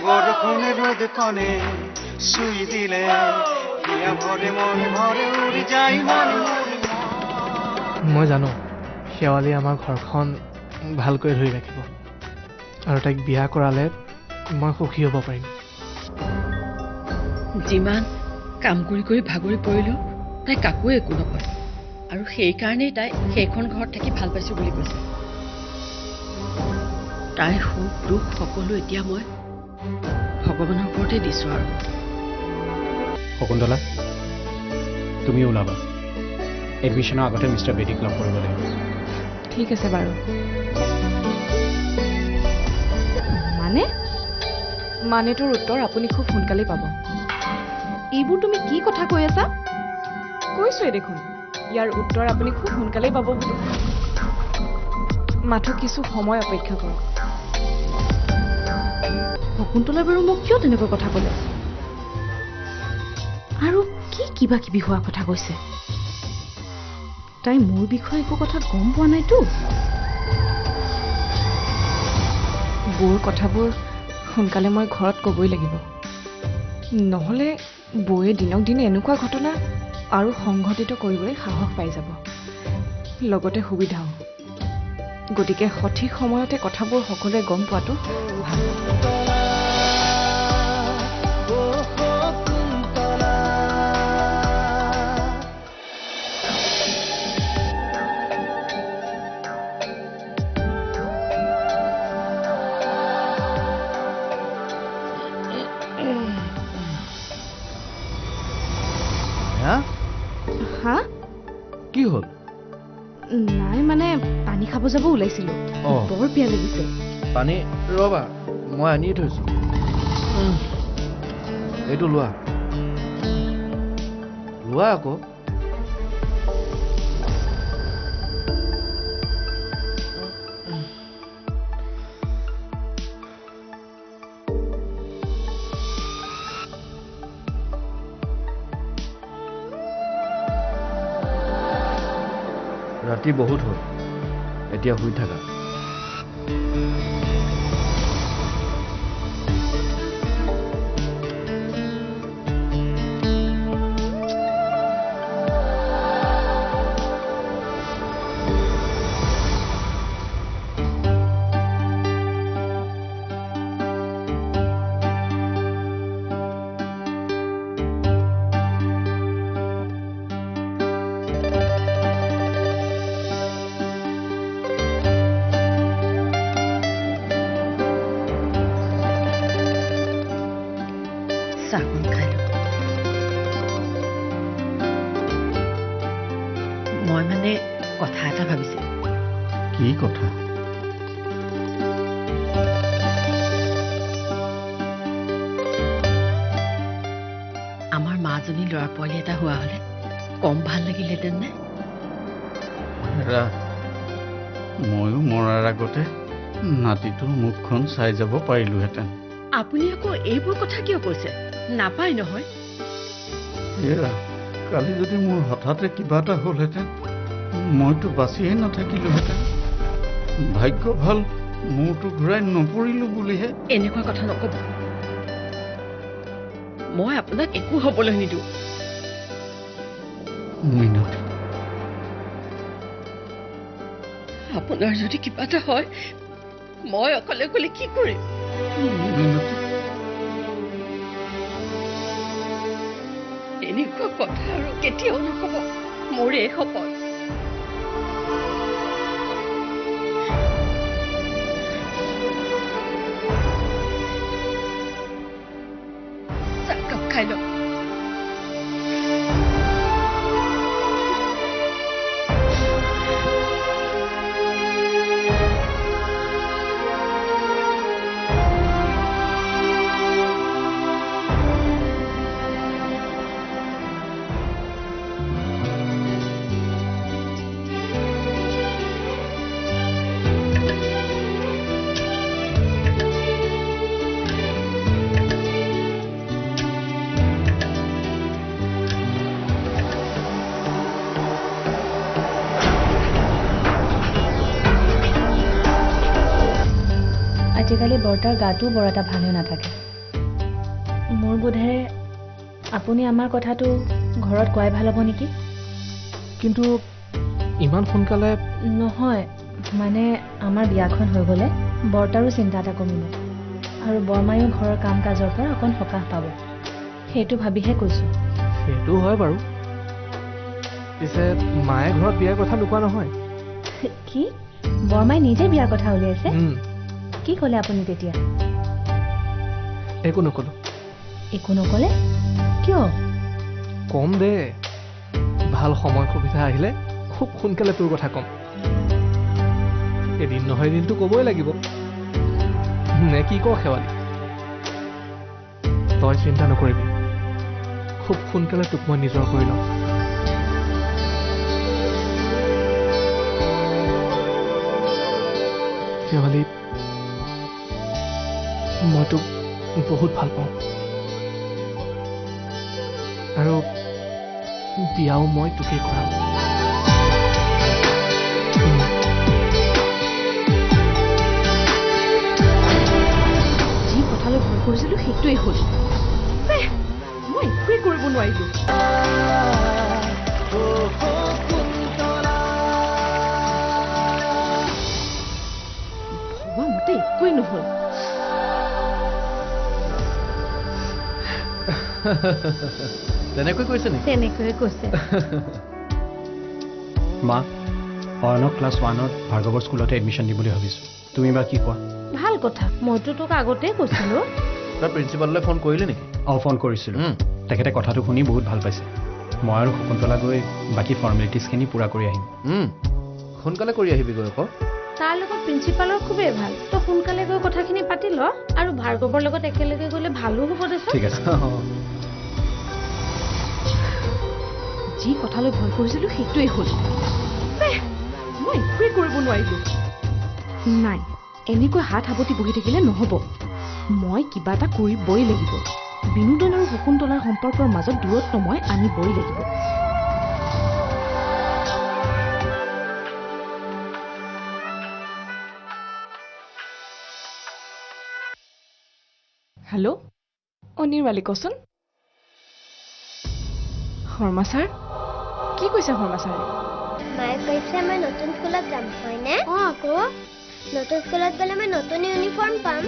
বৰষুণে ৰ'দ কণে চুই দিলে হিয়া ভৰে মন ভৰে উৰি যায় মন মই জানো শেৱালি আমাৰ ঘৰখন ভালকৈ ধৰি ৰাখিব আৰু তাইক বিয়া কৰালে মই সুখী হ'ব পাৰিম যিমান কাম কৰি কৰি ভাগৰি পৰিলো তাই কাকো একো নকয় আৰু সেইকাৰণেই তাই সেইখন ঘৰত থাকি ভাল পাইছো বুলি কৈছে তাইৰ সুখ দুখ সকলো এতিয়া মই ভগৱানৰ ওপৰতে দিছো আৰু শকুন্তলা তুমি ওলাবা এডমিশ্যনৰ আগতে মিষ্টাৰ বেদীক লগ কৰিব লাগিব ঠিক আছে বাৰু মানেটোৰ উত্তৰ আপুনি খুব সোনকালে পাব এইবোৰ তুমি কি কথা কৈ আছা কৈছোৱে দেখোন ইয়াৰ উত্তৰ আপুনি খুব সোনকালে পাব বুলি মাথো কিছু সময় অপেক্ষা কৰক শকুন্তলা বাৰু মোক কিয় তেনেকৈ কথা ক'লে আৰু কি কিবা কিবি হোৱা কথা কৈছে তাই মোৰ বিষয়ে একো কথা গম পোৱা নাইতো বৌৰ কথাবোৰ সোনকালে মই ঘৰত ক'বই লাগিব নহ'লে বৌয়ে দিনক দিনে এনেকুৱা ঘটনা আৰু সংঘটিত কৰিবলৈ সাহস পাই যাব লগতে সুবিধাও গতিকে সঠিক সময়তে কথাবোৰ সকলোৱে গম পোৱাটো ভাল হা কি হ'ল নাই মানে পানী খাব যাব ওলাইছিলো বৰ বেয়া লাগিছে পানী ৰ'বা মই আনি থৈছো এইটো লোৱা আকৌ ৰাতি বহুত হ'ল এতিয়া শুই থাকা চাহকণ খাই লওঁ মই মানে কথা এটা ভাবিছিলো কি কথা আমাৰ মাজনী ল'ৰা পোৱালি এটা হোৱা হ'লে কম ভাল লাগিলেহেঁতেন নে ময়ো মৰাৰ আগতে নাতিটোৰ মুখখন চাই যাব পাৰিলোহেঁতেন আপুনি আকৌ এইবোৰ কথা কিয় কৈছে নাপায় নহয় কালি যদি মোৰ হঠাতে কিবা এটা হ'লহেঁতেন মইতো বাচিয়ে নাথাকিলোহেঁতেন ভাগ্য ভাল মোৰতো ঘূৰাই নপৰিলো বুলিহে এনেকুৱা কথা নকব মই আপোনাক একো হ'বলৈ নিদিওঁ মিনতি আপোনাৰ যদি কিবা এটা হয় মই অকলে অকলে কি কৰিম মিনতি এনেকুৱা কথা আৰু কেতিয়াও নকব মোৰ এই শপত চাহকাপ খাই লওঁ আজিকালি বৰতাৰ গাটো বৰ এটা ভাল হৈ নাথাকে মোৰ বোধেৰে আপুনি আমাৰ কথাটো ঘৰত কোৱাই ভাল হ'ব নেকি? কিন্তু ইমান সোনকালে নহয়, মানে আমাৰ বিয়াখন হৈ গ'লে বৰ্তাৰো চিন্তা এটা কমিব আৰু বৰমায়ো ঘৰৰ কাম কাজৰ পৰা অকণ সকাহ পাব। সেইটো ভাবিহে কৈছোঁ। সেইটো হয় বাৰু। পিছে মায়ে ঘৰত বিয়াৰ কথা নোকোৱা নহয়? কি? বৰমাই নিজে বিয়াৰ কথা উলিয়াইছে? উম, কি ক'লে আপুনি তেতিয়া? একো নক'লো। একো নক'লে? কিয়? কম দে, ভাল সময় সুবিধা আহিলে খুব সোনকালে তোৰ কথা ক'ম। এদিন নহয় এদিনটো ক'বই লাগিব, নে কি ক শেৱালি? তই চিন্তা নকৰিবি, খুব সোনকালে তোক মই নিজৰ কৰি ল'ম। শেৱালি, মই তোক বহুত ভাল পাওঁ আৰু বিয়াও মই তোকেই কৰাম। যি কথালৈ ভয় কৰিছিলোঁ সেইটোৱেই হ'ল। মই একোৱেই কৰিব নোৱাৰিলোঁ। ভবা মতে একোৱেই নহ'ল। তেনেকৈ কৈছে নেকি? তেনেকৈয়ে কৈছে। মা, অয়নক ক্লাছ 1ত ভাৰ্গৱৰ স্কুলতে এডমিশ্যন দিম বুলি ভাবিছোঁ। তুমি বা কি কোৱা? ভাল কথা, মইতো তোক আগতেই কৈছিলোঁ। তই প্ৰিন্সিপাললৈ ফোন কৰিলি নেকি? ফোন কৰিছিলোঁ। তেখেতে কথাটো শুনি বহুত ভাল পাইছে। মই আৰু শকুন্তলা গৈ বাকী ফৰ্মেলিটিজখিনি পূৰা কৰি আহিম। সোনকালে কৰি আহিবি গৈ আকৌ। তাৰ লগত প্ৰিন্সিপালৰ খুবেই ভাল। তই সোনকালে গৈ কথাখিনি পাতি ল, আৰু ভাৰ্গৱৰ লগত একেলগে গ'লে ভালো হ'ব দেচোন। ঠিক আছে। যি কথালৈ ভয় কৰিছিলোঁ সেইটোৱেই হ'ল। মই একোৱেই কৰিব নোৱাৰিলোঁ। নাই, এনেকৈ হাত সাৱটি বহি থাকিলে নহ'ব। মই কিবা এটা কৰিবই লাগিব। বিনোদন আৰু শকুন্তলাৰ সম্পৰ্কৰ মাজত দূৰত্ব মই আনিবই লাগিব। হেল্ল', নিৰ্মালী কচোন। শৰ্মা ছাৰ? কি কৈছে শৰ্মা ছাৰে? মায়ে কৈছে মই নতুন স্কুলত যাম, হয়নে? আকৌ নতুন স্কুলত গ'লে মই নতুন ইউনিফৰ্ম পাম।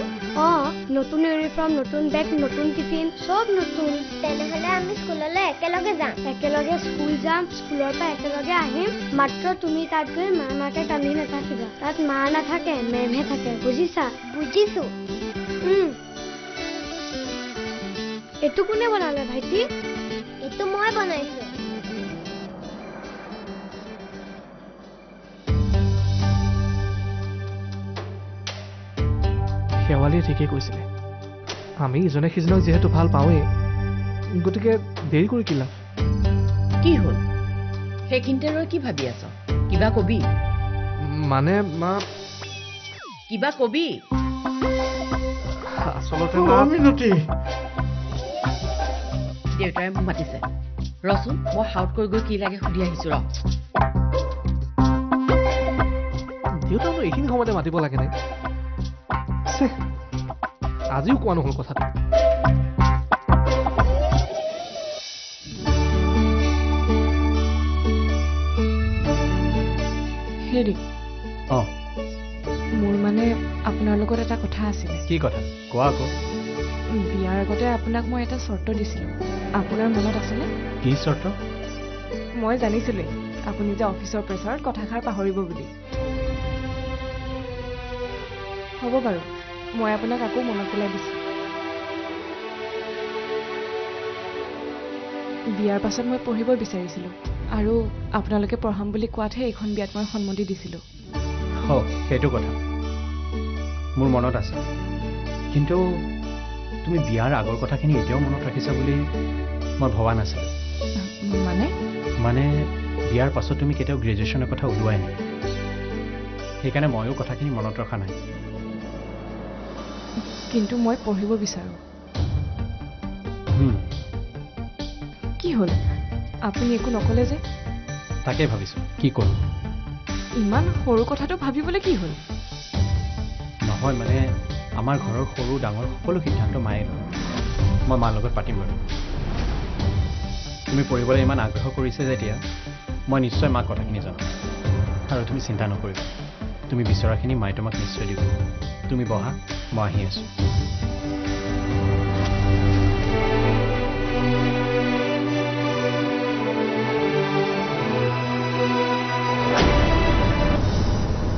নতুন ইউনিফৰ্ম, নতুন বেগ, নতুন টিফিন, চব নতুন। তেনেহ'লে আমি স্কুললৈ একেলগে যাম। একেলগে স্কুল যাম, স্কুলৰ পৰা একেলগে আহিম। মাত্ৰ তুমি তাত গৈ মাকে কান্দি নাথাকিবা। তাত মা নাথাকে, মেমহে থাকে, বুজিছা? বুজিছো। এইটো কোনে বনালে ভাইটি? এইটো মই বনাইছো। শেৱালীয়ে ঠিকেই কৈছিলে। আমি ইজনে সিজনক যিহেতু ভাল পাওঁৱেই, গতিকে দেৰি কৰি কি লাভ? কি হ'ল? সেইখিনিতে ৰৈ কি ভাবি আছ? কিবা কবি? মানে মা, কিবা কবি? আচলতে মা, মিনতি দেউতাই মোক মাতিছে। ৰচোন, মই সাউত কৰি গৈ কি লাগে সুধি আহিছো ৰ। দেউতাকনো এইখিনি সময়তে মাতিব লাগে নাই? আজিও কোৱা নহ'ল কথাটো। হেৰি, অঁ, মোৰ মানে আপোনাৰ লগত এটা কথা আছিলে। কি কথা? কোৱা আকৌ। বিয়াৰ আগতে আপোনাক মই এটা চৰ্ত দিছিলোঁ। আপোনাৰ মনত আছেনে? কি চৰ্ত? মই জানিছিলোঁৱেই আপুনি যে অফিচৰ প্ৰেছাৰত কথাষাৰ পাহৰিব বুলি। হ'ব বাৰু, মই আপোনাক আকৌ মনত পেলাই দিছোঁ। বিয়াৰ পাছত মই পঢ়িব বিচাৰিছিলোঁ, আৰু আপোনালোকে পঢ়াম বুলি কোৱাতহে এইখন বিয়াত মই সন্মতি দিছিলোঁ। সেইটো কথা মোৰ মনত আছে, কিন্তু তুমি বিয়াৰ আগৰ কথাখিনি এতিয়াও মনত ৰাখিছা বুলি মই ভবা নাছিলোঁ। মানে বিয়াৰ পাছত তুমি কেতিয়াও গ্ৰেজুৱেশ্যনৰ কথা ওলোৱাই নাই, সেইকাৰণে ময়ো কথাখিনি মনত ৰখা নাই। কিন্তু মই পঢ়িব বিচাৰোঁ। কি হ'ল, আপুনি একো নক'লে যে? তাকে ভাবিছোঁ কি কৰোঁ। ইমান সৰু কথাটো ভাবিবলৈ কি হ'ল? নহয়, মানে আমাৰ ঘৰৰ সৰু ডাঙৰ সকলো সিদ্ধান্ত মায়ে লয়। মই মাৰ লগত পাতিম বাৰু তুমি পঢ়িবলৈ ইমান আগ্ৰহ কৰিছে যেতিয়া মই নিশ্চয় মাক কথাখিনি জানো আৰু তুমি চিন্তা নকৰিবা তুমি বিচৰাখিনি মায়ে তোমাক নিশ্চয় দিব তুমি বহা মই আহি আছোঁ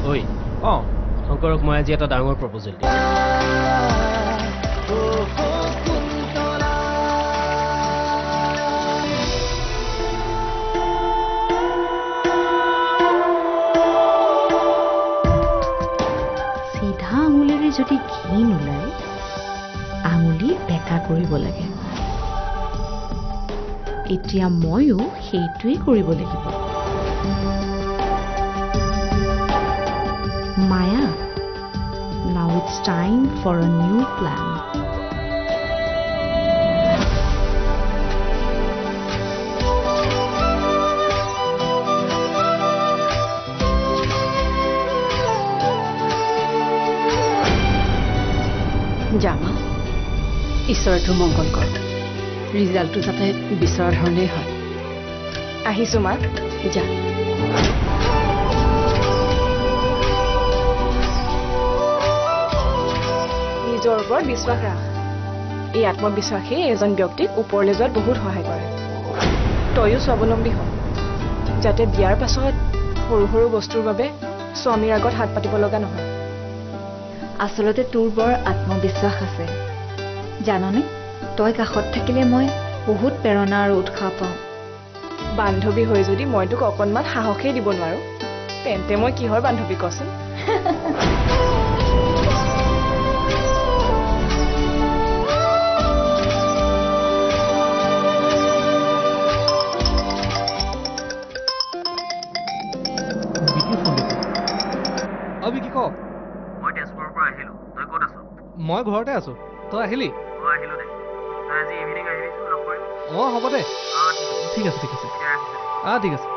ঐ শংকৰক মই আজি এটা ডাঙৰ প্ৰপ'জেল দিম চিধা আঙুলিৰে যদি ঘি নোলায় আঙুলি বেকা কৰিব লাগে এতিয়া ময়ো সেইটোৱেই কৰিব লাগিব Maya, now it's time for a new plan. জামা ঈশ্বৰে তোৰ মংগল কৰ ৰিজাল্টটো যাতে বিচৰা ধৰণেই হয় আহিছোঁ মা যা নিজৰ ওপৰত বিশ্বাস ৰাখ এই আত্মবিশ্বাসেই এজন ব্যক্তিক ওপৰলৈ যোৱাত বহুত সহায় কৰে তয়ো স্বাৱলম্বী হ যাতে বিয়াৰ পাছত সৰু সৰু বস্তুৰ বাবে স্বামীৰ আগত হাত পাতিব লগা নহয় আচলতে তোৰ বৰ আত্মবিশ্বাস আছে জাননে তই কাষত থাকিলে মই বহুত প্ৰেৰণা আৰু উৎসাহ পাওঁ বান্ধৱী হৈ যদি মই তোক অকণমান সাহসেই দিব নোৱাৰো তেন্তে মই কিহৰ বান্ধৱী কচোন মই ঘৰতে আছো তই আহিলি অঁ হ'ব দে ঠিক আছে ঠিক আছে ঠিক আছে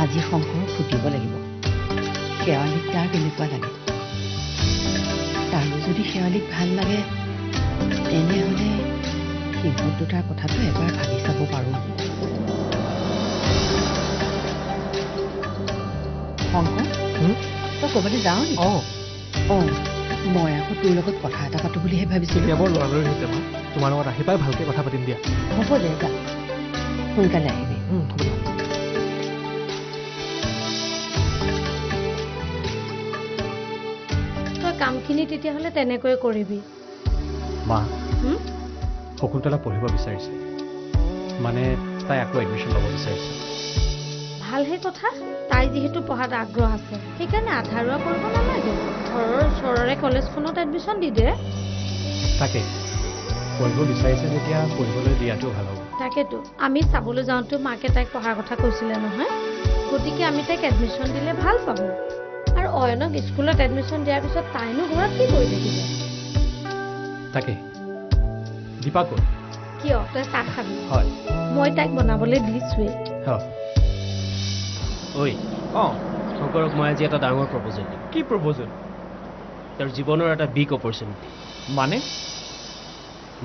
আজি শংকৰক ফুটিব লাগিব শেৱালীক তাৰ কেনেকুৱা লাগে তাৰো যদি শেৱালীক ভাল লাগে তেনেহ'লে সিহঁত দুটাৰ কথাটো এবাৰ ভাবি চাব পাৰোঁ শংকৰ তই ক'ৰবালৈ যাওঁ নি অঁ মই আকৌ তোৰ লগত কথা এটা পাতোঁ বুলিহে ভাবিছিলোঁ বৰ লৰালৰি হৈছে মা তোমাৰ লগত আহি পাই ভালকৈ কথা পাতিম দিয়া হ'ব দে যা সোনকালে আহিবি হ'ব দিয়া কামখিনি তেতিয়াহ'লে তেনেকৈ কৰিবি মা শকুন্তলা পঢ়িব বিচাৰিছে মানে তাই আকৌ এডমিশ্যন ল'ব বিচাৰিছে ভালহে কথা তাই যিহেতু পঢ়াত আগ্ৰহ আছে সেইকাৰণে আধাৰুৱা কৰিব নালাগে ঘৰৰ ওচৰৰে কলেজখনত এডমিশ্যন দি দে তাকে পঢ়িব বিচাৰিছে যেতিয়া পঢ়িবলৈ দিয়াটো ভাল হ'ব তাকেতো আমি চাবলৈ যাওঁতেও মাকে তাইক পঢ়াৰ কথা কৈছিলে নহয় গতিকে আমি তাইক এডমিশ্যন দিলে ভাল পাব আৰু অয়নক স্কুলত এডমিশ্যন দিয়াৰ পিছত তাইনো ঘৰত কি কৰি থাকিব তাকে দীপা ক'ত কিয় তই চাহ খাবি হয় মই তাইক বনাবলৈ দিছোৱেই ঐ শংকৰক মই আজি এটা ডাঙৰ প্ৰপ'জেল দিম কি প্ৰপ'জেল তেওঁৰ জীৱনৰ এটা বিগ অপৰচুনিটি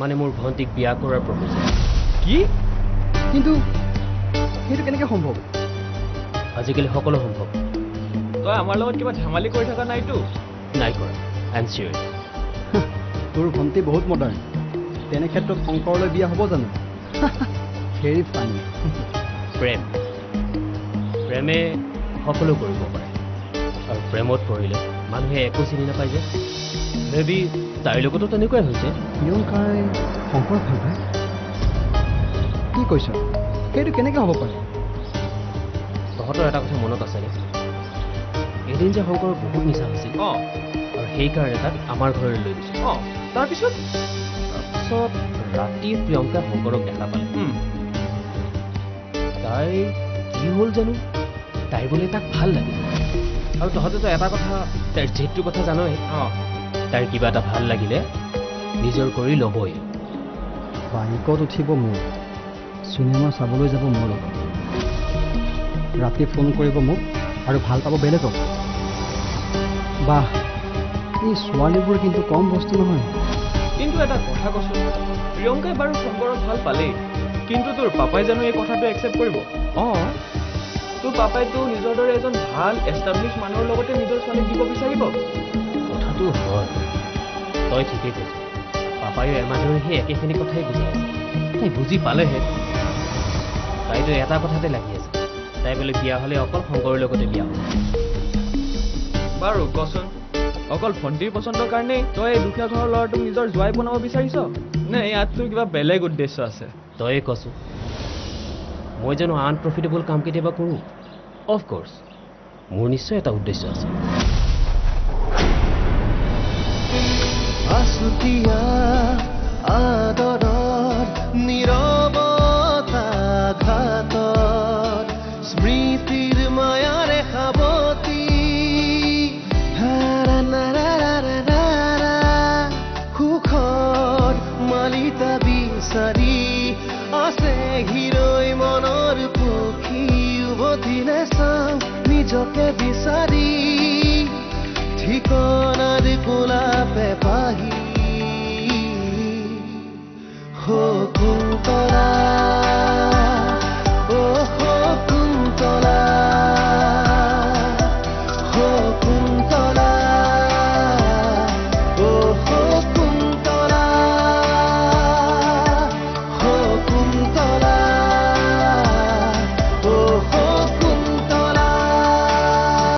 মানে মোৰ ভণ্টিক বিয়া কৰাৰ প্ৰপ'জেল কি কিন্তু সেইটো কেনেকৈ সম্ভৱ আজিকালি সকলো সম্ভৱ তই আমাৰ লগত কিবা ধেমালি কৰি থকা নাইতো নাই কৰা আই এম চিয়ৰ তোৰ ভণ্টি বহুত মডাৰ্ণ তেনে ক্ষেত্ৰত শংকৰলৈ বিয়া হ'ব জানো হেৰি পানী প্ৰেমে সকলো কৰিব পাৰে আৰু প্ৰেমত পৰিলে মানুহে একো চিনি নাপায় যে মেবি তাইৰ লগতো তেনেকুৱাই হৈছে প্ৰিয়ংকাই শংকৰ ভাল পায় কি কৈছ সেইটো কেনেকৈ হ'ব পাৰে তহঁতৰ এটা কথা মনত আছেনে এদিন যে শংকৰ বহুত নিচা হৈছিল আৰু সেইকাৰণে তাক আমাৰ ঘৰলৈ লৈ গৈছিল তাৰপিছত ৰাতি প্ৰিয়ংকা শংকৰক দেখা পালে তাই কি হ'ল জানো তাই বোলে তাক ভাল লাগিল আৰু তহঁতেতো এটা কথা তাইৰ জেদটোৰ কথা জানই তাইৰ কিবা এটা ভাল লাগিলে নিজৰ কৰি ল'বই। বাইকত উঠিব মোৰ, চিনেমা চাবলৈ যাব মোৰ লগত, ৰাতি ফোন কৰিব মোক আৰু ভাল পাব বেলেগক। বাহ, এই ছোৱালীবোৰ কিন্তু কম বস্তু নহয়। কিন্তু এটা কথা কৈছোঁ, প্ৰিয়ংকাই বাৰু শংকৰক ভাল পালেই, কিন্তু তোৰ পাপাই জানো এই কথাটো একচেপ্ট কৰিব? অঁ, তোৰ পাপাইতো নিজৰ দৰে এজন ভাল এষ্টাব্লিছ মানুহৰ লগতে নিজৰ ছোৱালীক দিব বিচাৰিব। কথাটো হয়, তই ঠিকেই কৈছ। পাপায়ো এমাহৰে সেই একেখিনি কথাই বুজাই আছে। তাই বুজি পালেহে। তাইতো এটা কথাতে লাগি আছে, তাই বোলে বিয়া হ'লে অকল শংকৰৰ লগতে বিয়া হ'ব। বাৰু কচোন, অকল ভণ্টিৰ পচন্দৰ কাৰণেই তই এই দুখীয়া ঘৰৰ ল'ৰাটোক নিজৰ জোৱাই বনাব বিচাৰিছ, নে ইয়াত তোৰ কিবা বেলেগ উদ্দেশ্য আছে? তয়ে কচোন, মই জানো আনপ্ৰফিটেবল কাম কেতিয়াবা কৰোঁ? অফক'ৰ্ছ মোৰ নিশ্চয় এটা উদ্দেশ্য আছে। আছুতীয়া আদৰৰ নীৰৱতা ঘাতত স্মৃতিৰ মায়াৰে সাৱতি সুখৰ মালিতা বিচাৰি আছে হিৰৈ মনৰ পক্ষী উভতি নাচাওঁ নিজকে বিচাৰি ঠিকনাৰ গোলাপে পাহি